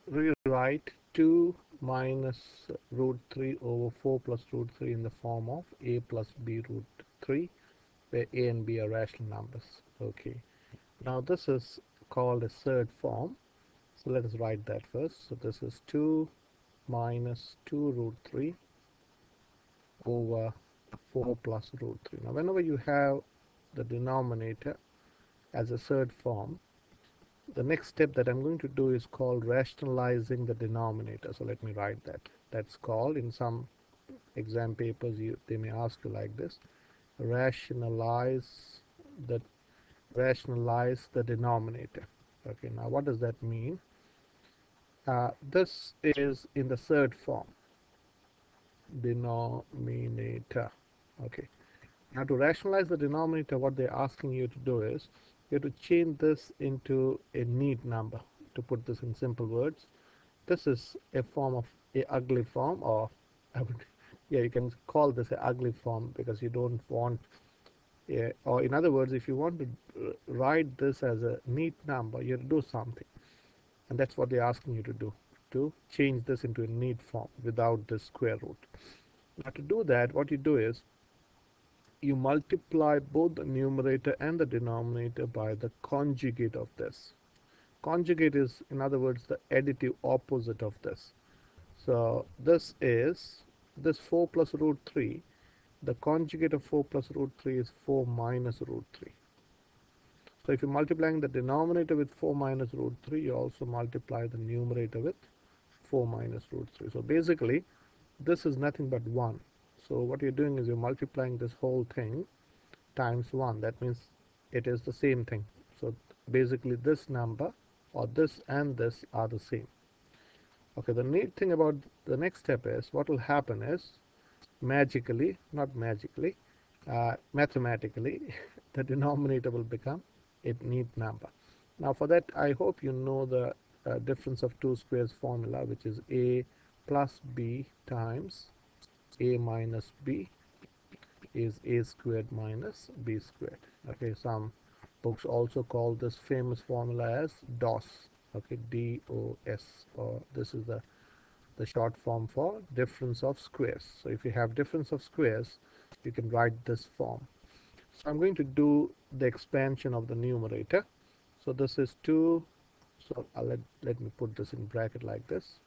rewrite 2 minus root 3 over 4 plus root 3 in the form of a plus b root 3, where a and b are rational numbers. Okay, now this is called a third form, so let us write that first. So this is 2 minus 2 root 3 over 4 plus root 3. Now whenever you have the denominator as a third form, the next step that I'm going to do is called rationalizing the denominator. So let me write that. That's called, in some exam papers, they may ask you like this: rationalize the denominator. Okay, now what does that mean? This is in the third form, denominator. Okay, now to rationalize the denominator, what they're asking you to do is you have to change this into a neat number. To put this in simple words, this is a form of a ugly form, or I would, yeah, you can call this a ugly form because you don't want, or in other words, if you want to write this as a neat number, you have to do something, and that's what they're asking you to change this into a neat form without the square root. Now to do that, what you do is you multiply both the numerator and the denominator by the conjugate of this. Conjugate is, in other words, the additive opposite of this. So this is this 4 plus root 3. The conjugate of 4 plus root 3 is 4 minus root 3. So if you're multiplying the denominator with 4 minus root 3, you also multiply the numerator with 4 minus root 3. So basically, this is nothing but 1. So what you're doing is you're multiplying this whole thing times 1. That means it is the same thing. So basically this number, or this and this, are the same. Okay, the neat thing about the next step is what will happen is magically, not magically, mathematically, the denominator will become a neat number. Now for that, I hope you know the difference of two squares formula, which is a plus b times a minus b is a squared minus b squared. Okay, some books also call this famous formula as DOS. Okay, DOS, or this is the short form for difference of squares. So if you have difference of squares, you can write this form. So I'm going to do the expansion of the numerator. So this is 2. So let me put this in bracket like this.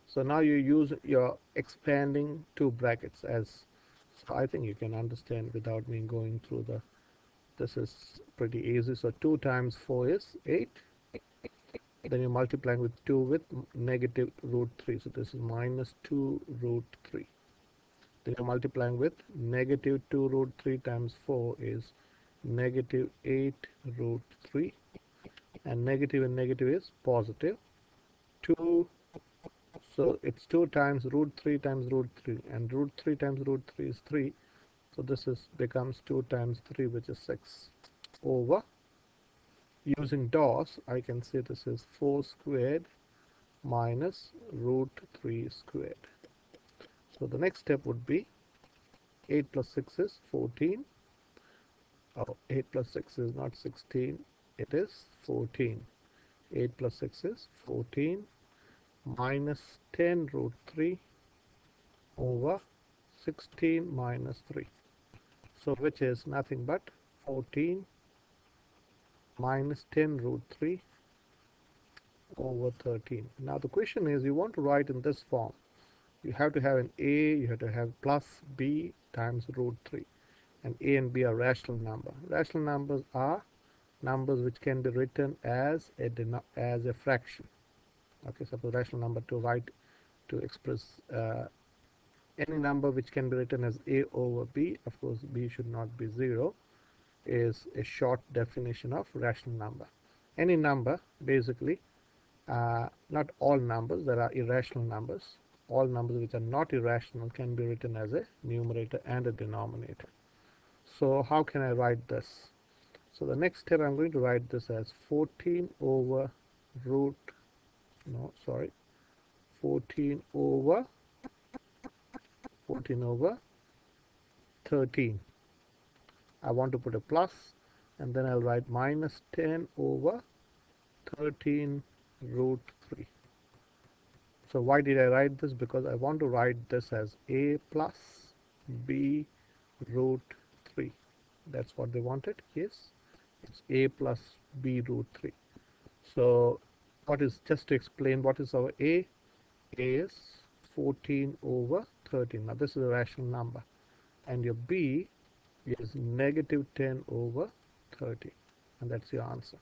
So now you're expanding two brackets, as so I think you can understand without me going through the, this is pretty easy. So 2 times 4 is 8. Then you're multiplying with 2 with negative root 3. So this is minus 2 root 3. Then you're multiplying with negative 2 root 3 times 4 is negative 8 root 3. And negative is positive 2. So it's 2 times root 3 times root 3. And root 3 times root 3 is 3. So this is becomes 2 times 3, which is 6, over, using DOS, I can say this is 4 squared minus root 3 squared. So the next step would be 8 plus 6 is 14. Oh, 8 plus 6 is not 16, it is 14. 8 plus 6 is 14 minus 10 root 3 over 16 minus 3. So which is nothing but 14 minus 10 root 3 over 13. Now the question is, you want to write in this form. You have to have an a, you have to have plus b times root 3. And a and b are rational numbers. Rational numbers are numbers which can be written as a fraction. Okay, suppose rational number to express any number which can be written as a over b. Of course, b should not be 0, is a short definition of rational number. Any number, basically, not all numbers, there are irrational numbers. All numbers which are not irrational can be written as a numerator and a denominator. So how can I write this? So the next step, I'm going to write this as 14 over root, no, sorry, 14 over 13. I want to put a plus, and then I'll write minus 10 over 13 root 3. So why did I write this? Because I want to write this as a plus b root 3. That's what they wanted. Yes, it's a plus b root 3. So what is, just to explain, what is our a? A is 14 over 13. Now this is a rational number. And your b is negative 10 over 30. And that's your answer.